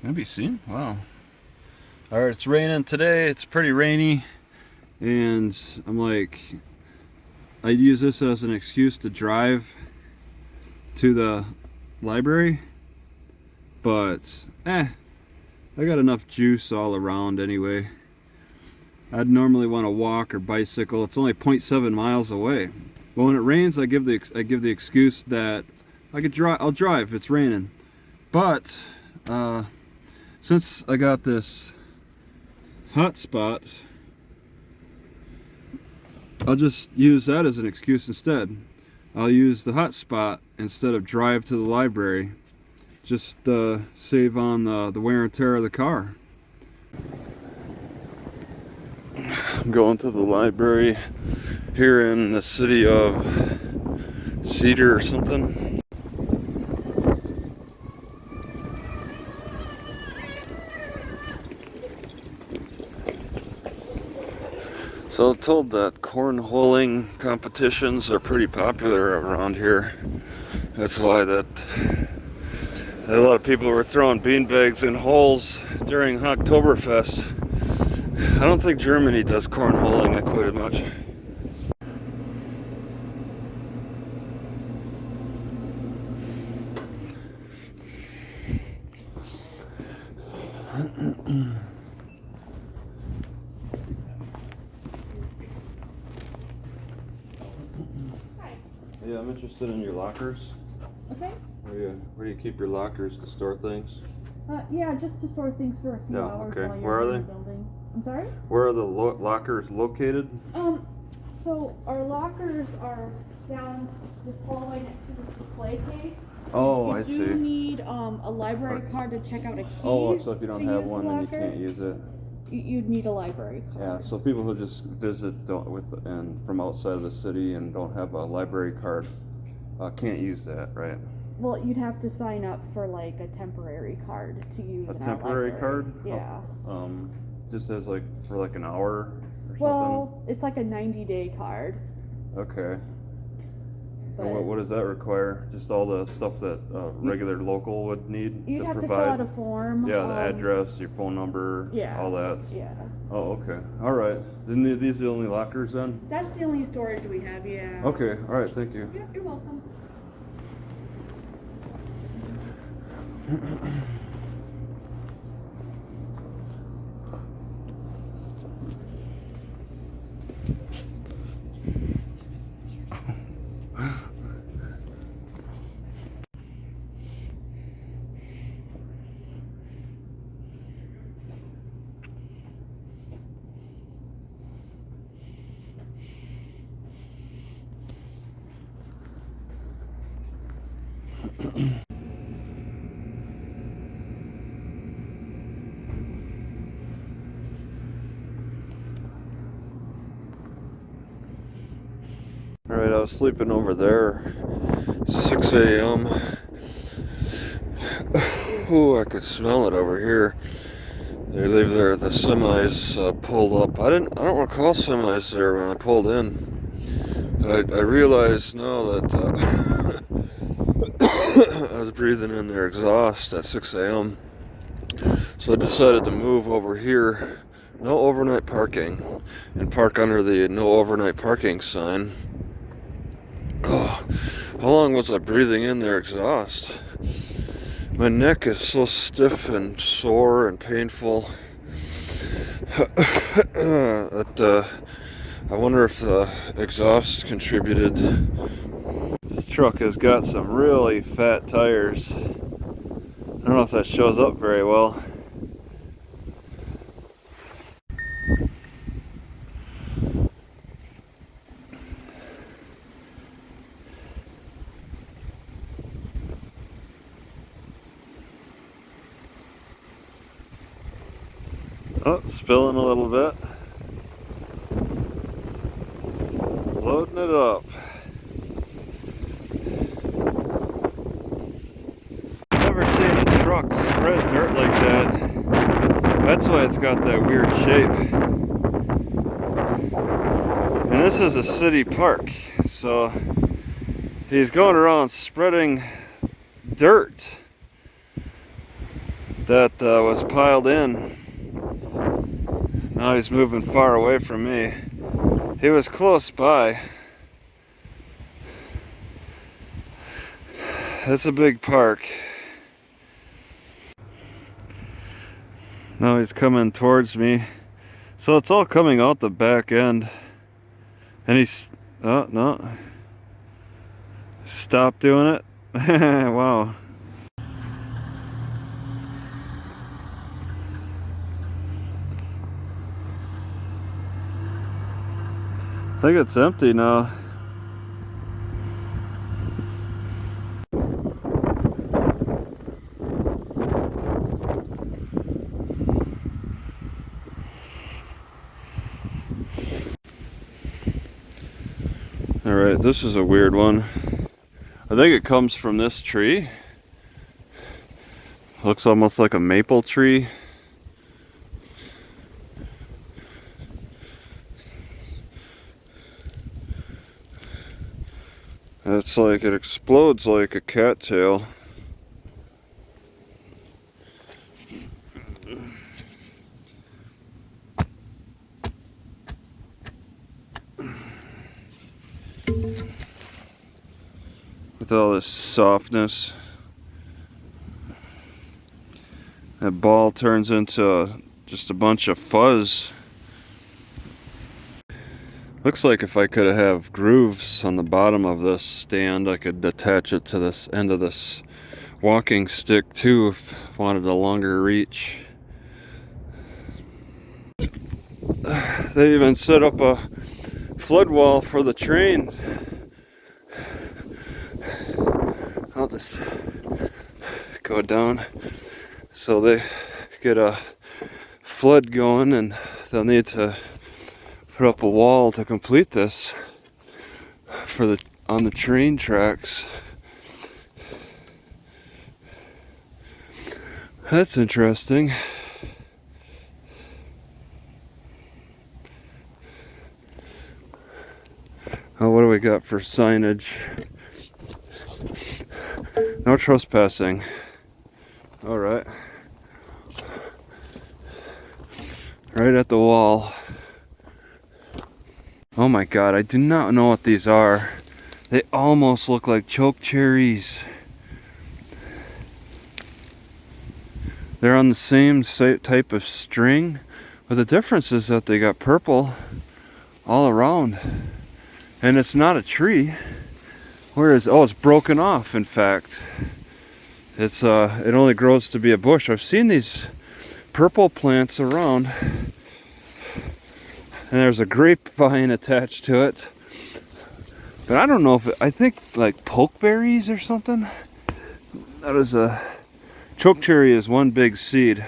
Can it be seen? Wow. Alright, it's raining today. It's pretty rainy. And I'm like, I'd use this as an excuse to drive to the library. But, I got enough juice all around anyway. I'd normally want to walk or bicycle. It's only 0.7 miles away. But when it rains, I give the excuse that I could drive. I'll drive if it's raining. But since I got this hotspot, I'll just use that as an excuse instead. I'll use the hotspot instead of drive to the library. Just save on the wear and tear of the car. I'm going to the library here in the city of Cedar or something. So I'm told that cornholing competitions are pretty popular around here. That's why that a lot of people were throwing beanbags in holes during Oktoberfest. I don't think Germany does cornholing quite as much. Yeah, I'm interested in your lockers. Okay. Where do you keep your lockers to store things? Yeah, just to store things for a few hours okay. while Where you're are in they? the building. I'm sorry? Where are the lockers located? So our lockers are down this hallway next to this display case. Oh, I see. You do need a library card to check out a key. Oh, so if you don't have use one, the then you locker, can't use it. You'd need a library Yeah, card. so people who just visit from outside of the city and don't have a library card can't use that, right? Well, you'd have to sign up for like a temporary card to use. A in our temporary library. card? Yeah. Just as like for like an hour or Well, it's like a 90-day card. something? Okay. But And what does that require? Just all the stuff that regular local would need you'd to have provide? to fill out a form. Yeah, the address, your phone number, Yeah. all that. Yeah. Oh, okay. All right. Then these are the only lockers then? That's the only storage we have, yeah. Okay. All right. Thank you. Yeah, you're welcome. Alright, I was sleeping over there, 6 a.m. Oh, I could smell it over here. They leave the semis pulled up. I don't recall semis there when I pulled in. But I realized now that I was breathing in their exhaust at 6 a.m. So I decided to move over here. No overnight parking. And park under the no overnight parking sign. Oh, how long was I breathing in their exhaust? My neck is so stiff and sore and painful that I wonder if the exhaust contributed. This truck has got some really fat tires. I don't know if that shows up very well. Oh, spilling a little bit. Loading it up. Never seen a truck spread dirt like that. That's why it's got that weird shape. And this is a city park, so he's going around spreading dirt. that was piled in. Now he's moving far away from me. He was close by. That's a big park. Now he's coming towards me. So it's all coming out the back end. And he's, oh no. Stop doing it. Wow. I think it's empty now. Alright, this is a weird one. I think it comes from this tree. Looks almost like a maple tree. It's like it explodes like a cattail. With all this softness. That ball turns into just a bunch of fuzz. Looks like if I could have grooves on the bottom of this stand, I could attach it to this end of this walking stick too if I wanted a longer reach. They even set up a flood wall for the train. I'll just go down so they get a flood going, and they'll need to put up a wall to complete this for the on the train tracks. That's interesting. Oh, what do we got for signage? No trespassing. All right. Right at the wall. Oh my God, I do not know what these are. They almost look like choke cherries. They're on the same type of string, but the difference is that they got purple all around. And it's not a tree. Where is, oh, it's broken off, in fact. It's it only grows to be a bush. I've seen these purple plants around. And there's a grapevine attached to it. But I don't know if it, I think like pokeberries or something. That is a chokecherry is one big seed.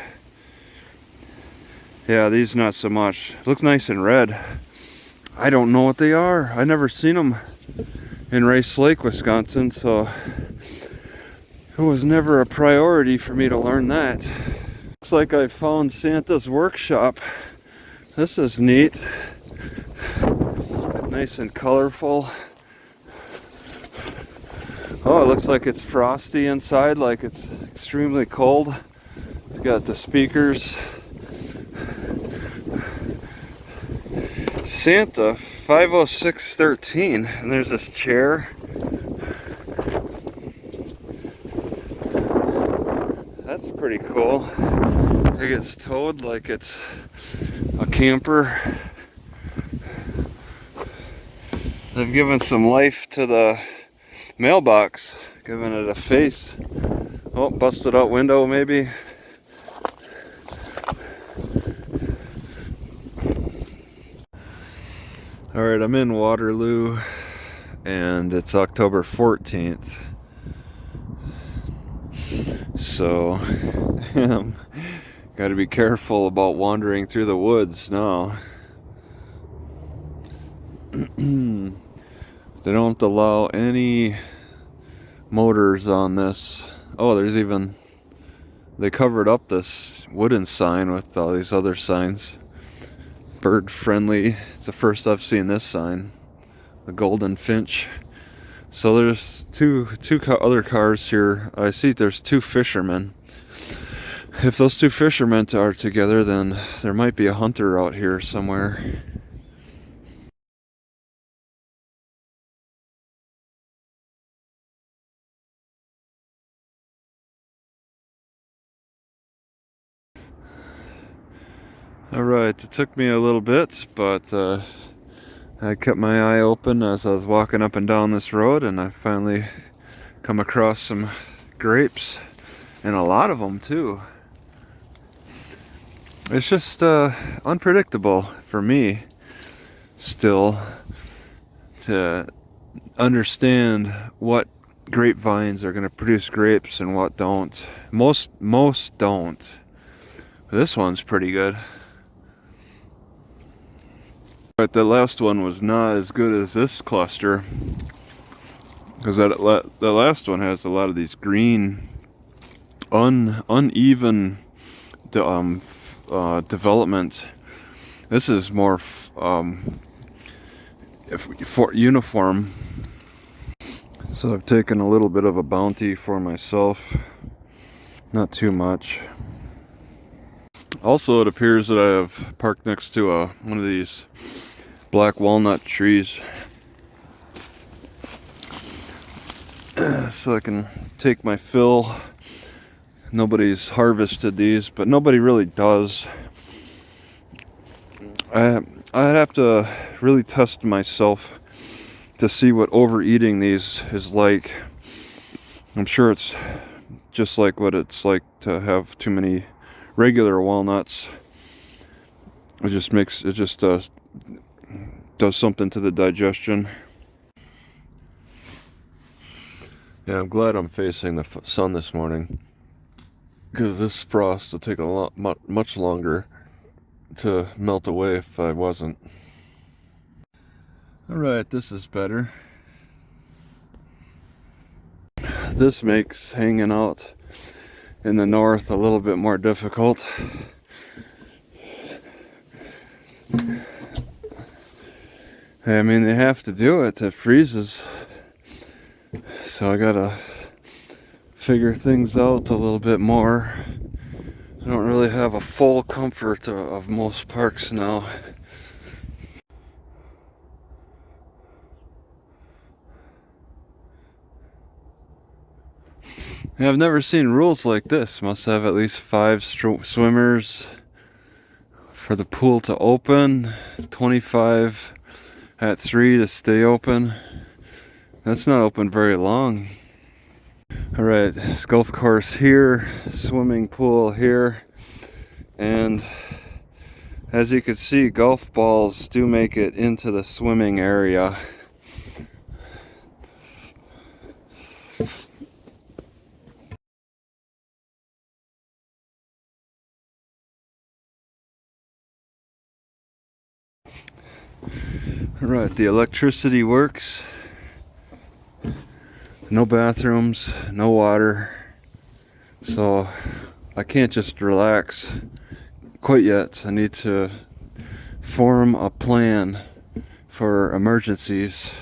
Yeah, these not so much. Looks nice and red. I don't know what they are. I never seen them in Rice Lake, Wisconsin, so it was never a priority for me to learn that. Looks like I found Santa's workshop. This is neat. Nice and colorful. Oh, it looks like it's frosty inside, like it's extremely cold. It's got the speakers. Santa 50613, and there's this chair. That's pretty cool. It gets towed like it's a camper. They've given some life to the mailbox, giving it a face. Oh, busted out window maybe. Alright, I'm in Waterloo and it's October 14th. So, gotta be careful about wandering through the woods now. They don't allow any motors on this. Oh, there's even, they covered up this wooden sign with all these other signs. Bird friendly. It's the first I've seen this sign. The golden finch. So there's two other cars here. I see there's two fishermen. If those two fishermen are together, then there might be a hunter out here somewhere. Alright, it took me a little bit, but I kept my eye open as I was walking up and down this road, and I finally come across some grapes, and a lot of them too. It's just unpredictable for me still to understand what grapevines are going to produce grapes and what don't. Most don't. This one's pretty good. But the last one was not as good as this cluster, because the last one has a lot of these green, uneven development. This is more for uniform. So I've taken a little bit of a bounty for myself, not too much. Also, it appears that I have parked next to one of these black walnut trees, so I can take my fill. Nobody's harvested these, but nobody really does. I'd have to really test myself to see what overeating these is like. I'm sure it's just like what it's like to have too many regular walnuts. It just does something to the digestion. Yeah, I'm glad I'm facing the sun this morning, because this frost will take much longer to melt away if I wasn't. Alright, this is better. This makes hanging out in the north a little bit more difficult. I mean, they have to do it. It freezes. So I gotta figure things out a little bit more. I don't really have a full comfort of most parks now. I've never seen rules like this. Must have at least 5 swimmers for the pool to open, 25 at 3 to stay open. That's not open very long. Alright, this golf course here, swimming pool here, and as you can see, golf balls do make it into the swimming area. Alright, the electricity works. No bathrooms, no water. So I can't just relax quite yet. I need to form a plan for emergencies.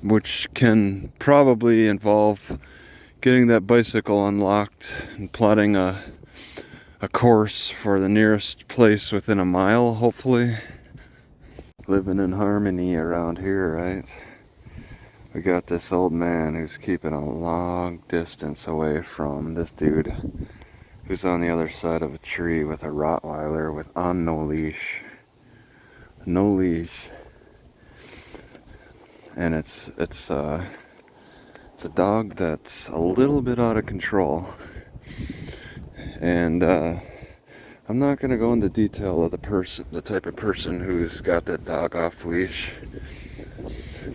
Which can probably involve getting that bicycle unlocked and plotting a course for the nearest place within a mile, hopefully. Living in harmony around here, right? We got this old man who's keeping a long distance away from this dude who's on the other side of a tree with a Rottweiler on no leash. No leash. And it's a dog that's a little bit out of control. And I'm not going to go into detail of the type of person who's got that dog off leash.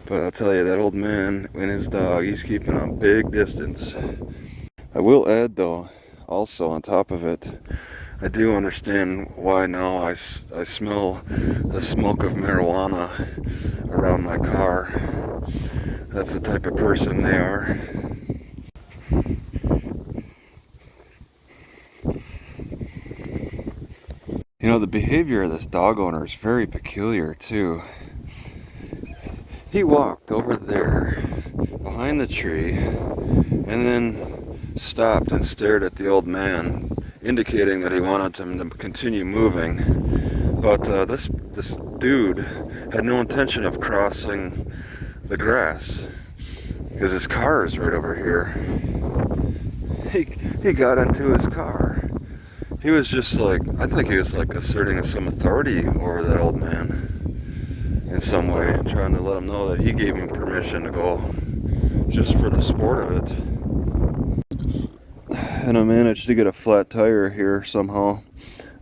But I'll tell you, that old man and his dog, he's keeping a big distance. I will add though, also on top of it, I do understand why now I smell the smoke of marijuana around my car. That's the type of person they are. You know, the behavior of this dog owner is very peculiar too. He walked over there behind the tree and then stopped and stared at the old man, indicating that he wanted him to continue moving. But this dude had no intention of crossing the grass because his car is right over here. He got into his car. He was just like, I think he was like asserting some authority over that old man in some way, trying to let him know that he gave him permission to go just for the sport of it. And I managed to get a flat tire here somehow.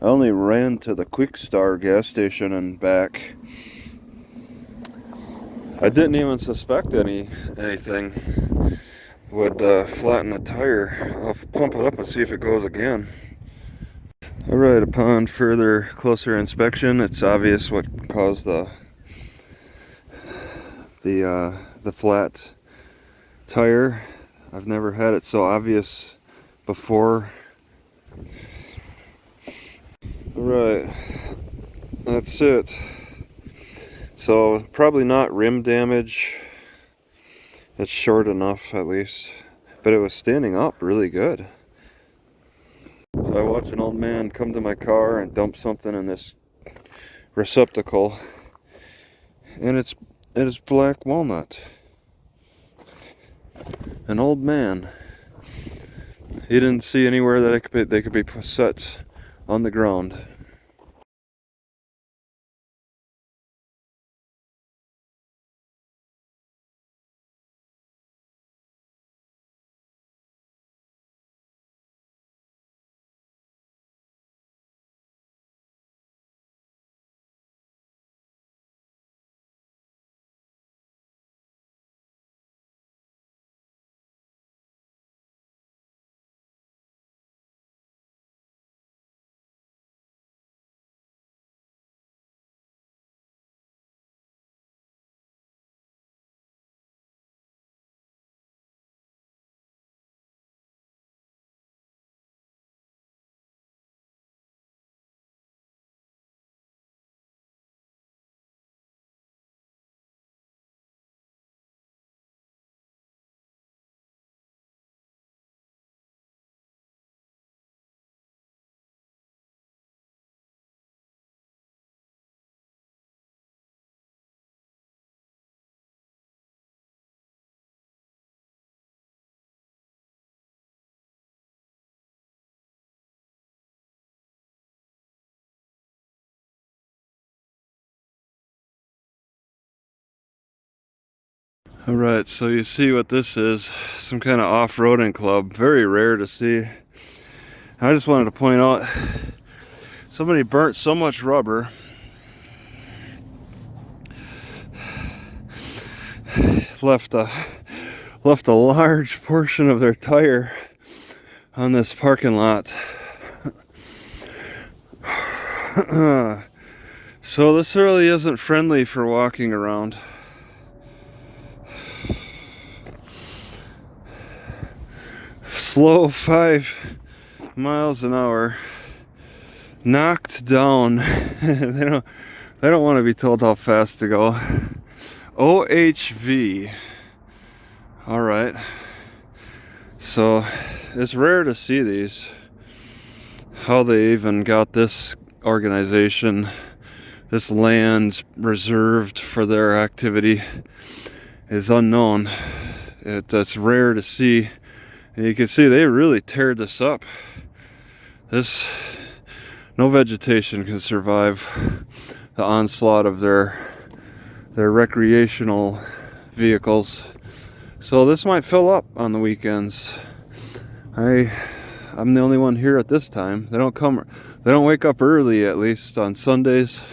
I only ran to the Quick Star gas station and back. I didn't even suspect anything would flatten the tire. I'll pump it up and see if it goes again. Alright, upon further closer inspection, it's obvious what caused the flat tire. I've never had it so obvious before. Alright, that's it. So probably not rim damage. It's short enough at least, but it was standing up really good. So I watched an old man come to my car and dump something in this receptacle, and it is black walnut. An old man. He didn't see anywhere that they could be set on the ground. Alright, so you see what this is. Some kind of off-roading club. Very rare to see. I just wanted to point out, somebody burnt so much rubber. Left a large portion of their tire on this parking lot. So this really isn't friendly for walking around. Slow 5 miles an hour, knocked down. They don't want to be told how fast to go. OHV. All right. So it's rare to see these. How they even got this organization, this land reserved for their activity, is unknown. It's rare to see. And you can see they really teared this up. No vegetation can survive the onslaught of their recreational vehicles. So this might fill up on the weekends. I'm the only one here at this time. They don't wake up early, at least on Sundays.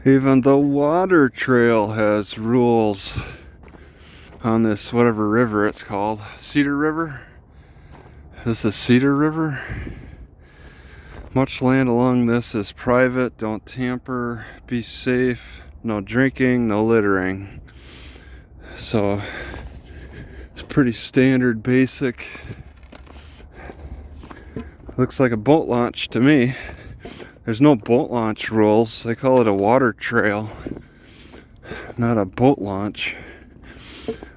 Even the water trail has rules on this whatever river it's called. Cedar River? This is Cedar River. Much land along this is private. Don't tamper. Be safe. No drinking, no littering. So it's pretty standard, basic. Looks like a boat launch to me. There's no boat launch rules. They call it a water trail, not a boat launch.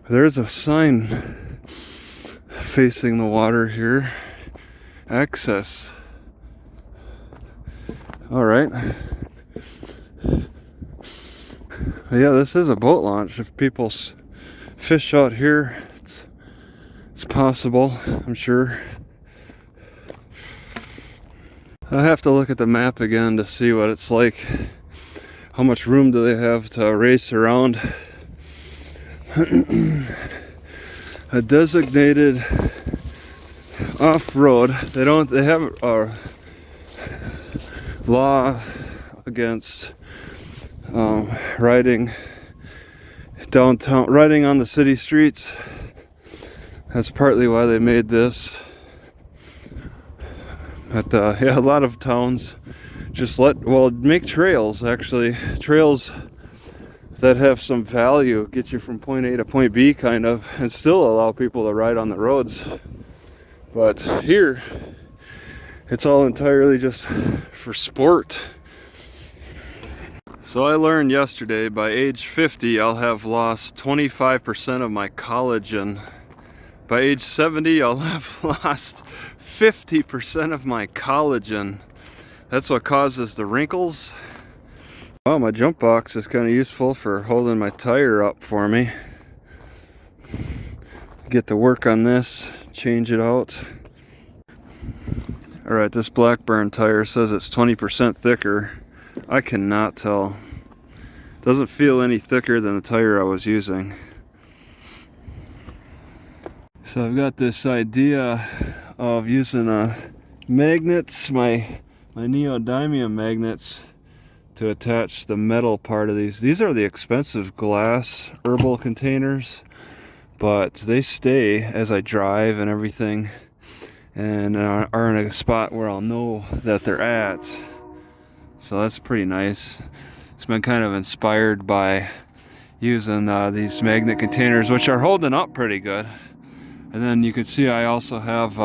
There's a sign facing the water here. Access. Alright. Yeah, this is a boat launch. If people fish out here, it's possible, I'm sure. I have to look at the map again to see what it's like. How much room do they have to race around? A designated off-road. They have a law against riding downtown, riding on the city streets. That's partly why they made this. But yeah, a lot of towns just make trails, actually. Trails that have some value, get you from point A to point B kind of, and still allow people to ride on the roads. But here, it's all entirely just for sport. So I learned yesterday, by age 50, I'll have lost 25% of my collagen. By age 70, I'll have lost 50% of my collagen. That's what causes the wrinkles. Oh, my jump box is kind of useful for holding my tire up for me. Get to work on this, change it out. Alright, this Blackburn tire says it's 20% thicker. I cannot tell. Doesn't feel any thicker than the tire I was using. So I've got this idea of using magnets, my neodymium magnets, to attach the metal part of these. These are the expensive glass herbal containers, but they stay as I drive and everything, and are in a spot where I'll know that they're at. So that's pretty nice. It's been kind of inspired by using these magnet containers, which are holding up pretty good. And then you can see I also have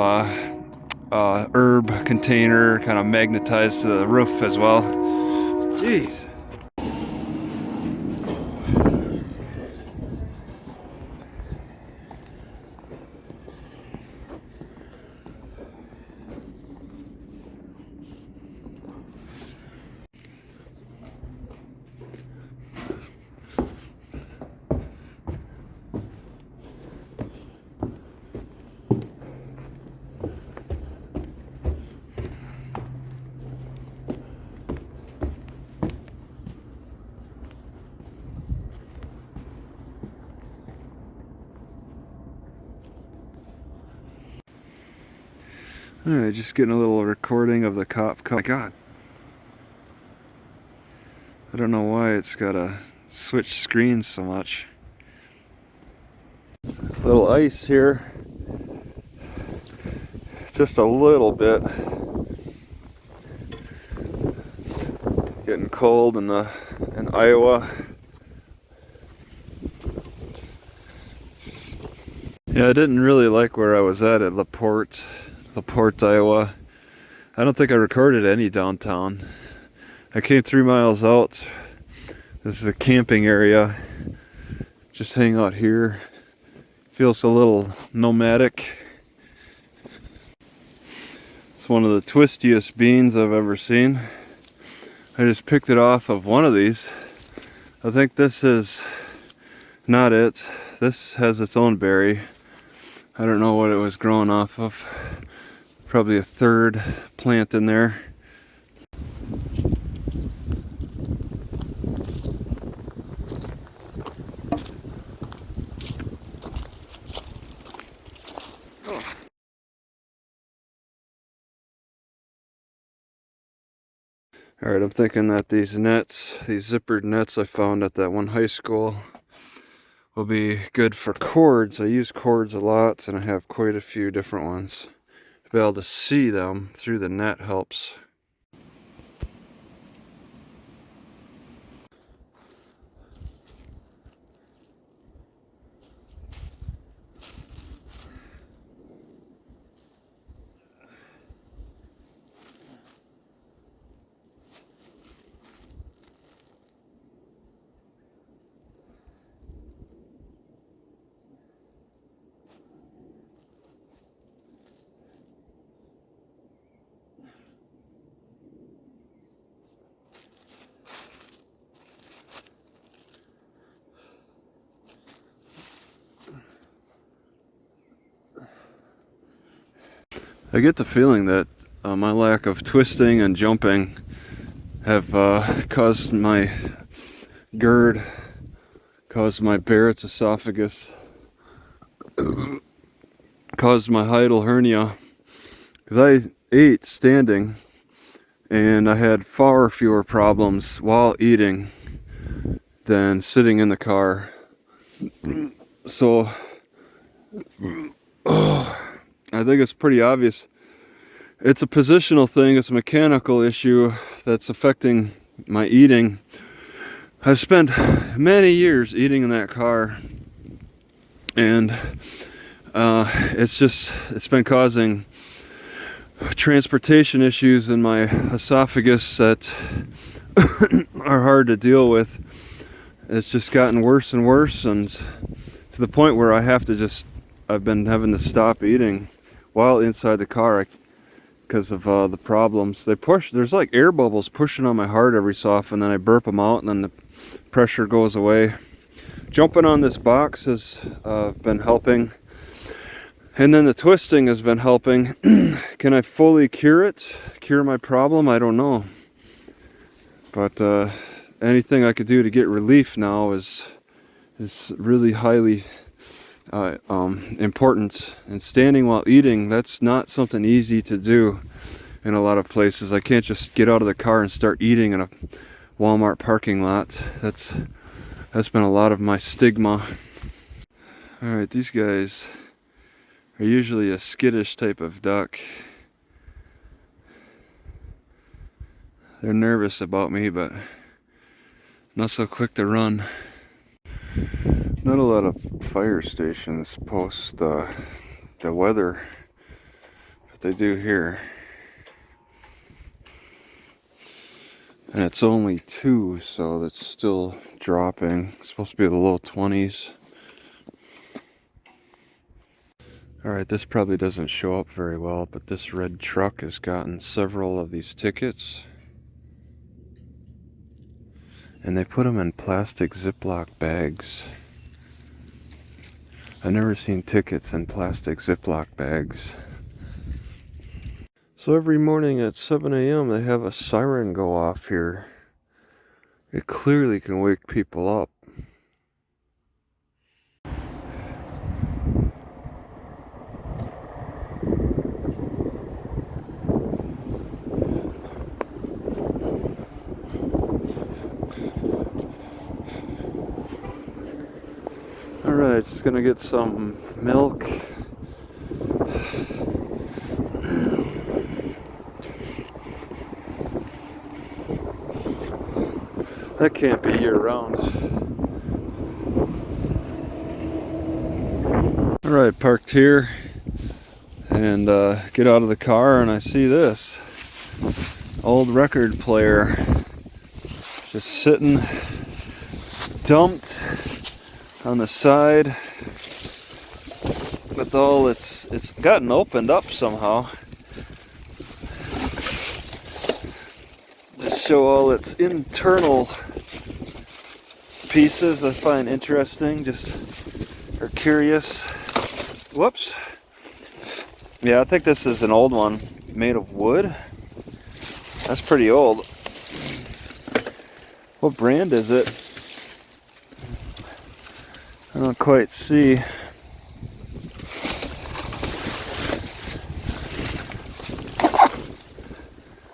herb container kind of magnetized to the roof as well. Jeez. Alright, just getting a little recording of the cop car. Oh my god. I don't know why it's got to switch screens so much. Little ice here. Just a little bit. Getting cold in Iowa. Yeah, I didn't really like where I was at LaPorte, Iowa. I don't think I recorded any downtown. I came 3 miles out. This is a camping area. Just hang out here. Feels a little nomadic. It's one of the twistiest beans I've ever seen. I just picked it off of one of these. I think this is not it. This has its own berry. I don't know what it was growing off of. Probably a third plant in there. Alright, I'm thinking that these nets, these zippered nets I found at that one high school, will be good for cords. I use cords a lot, and I have quite a few different ones. To be able to see them through the net helps. I get the feeling that my lack of twisting and jumping have caused my GERD, caused my Barrett's esophagus, caused my hiatal hernia. Because I ate standing, and I had far fewer problems while eating than sitting in the car. So, I think it's pretty obvious. It's a positional thing, it's a mechanical issue that's affecting my eating. I've spent many years eating in that car, and it's been causing transportation issues in my esophagus that are hard to deal with. It's just gotten worse and worse, and to the point where I've been having to stop eating while inside the car because of the problems. There's like air bubbles pushing on my heart every so often, then I burp them out, and then the pressure goes away. Jumping on this box has been helping, and then the twisting has been helping. Can I fully cure my problem? I don't know, but anything I could do to get relief now is really highly important. And standing while eating, that's not something easy to do in a lot of places. I can't just get out of the car and start eating in a Walmart parking lot. That's been a lot of my stigma. Alright, these guys are usually a skittish type of duck. They're nervous about me, but not so quick to run. Not a lot of fire stations post the weather, but they do here. And it's only 2, so that's still dropping. It's supposed to be the low 20s. Alright, this probably doesn't show up very well, but this red truck has gotten several of these tickets. And they put them in plastic Ziploc bags. I've never seen tickets in plastic Ziploc bags. So every morning at 7 a.m. they have a siren go off here. It clearly can wake people up. Alright, just gonna get some milk. That can't be year round. Alright, parked here and get out of the car, and I see this old record player just sitting dumped on the side with all it's gotten opened up somehow. Just show all its internal pieces I find interesting, or curious. Whoops. Yeah, I think this is an old one made of wood. That's pretty old. What brand is it? I don't quite see.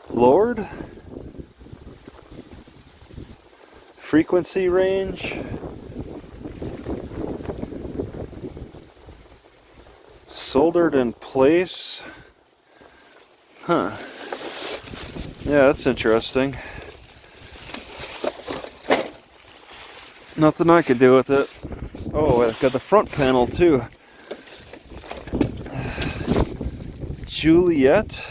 Lord? frequency range. Soldered in place. Huh. Yeah, that's interesting. Nothing I could do with it. Oh, it's got the front panel too. Juliet.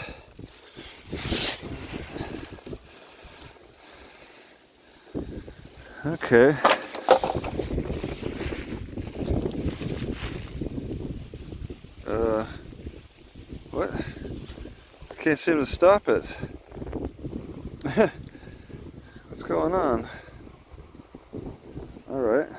Okay. What? I can't seem to stop it. What's going on? Alright.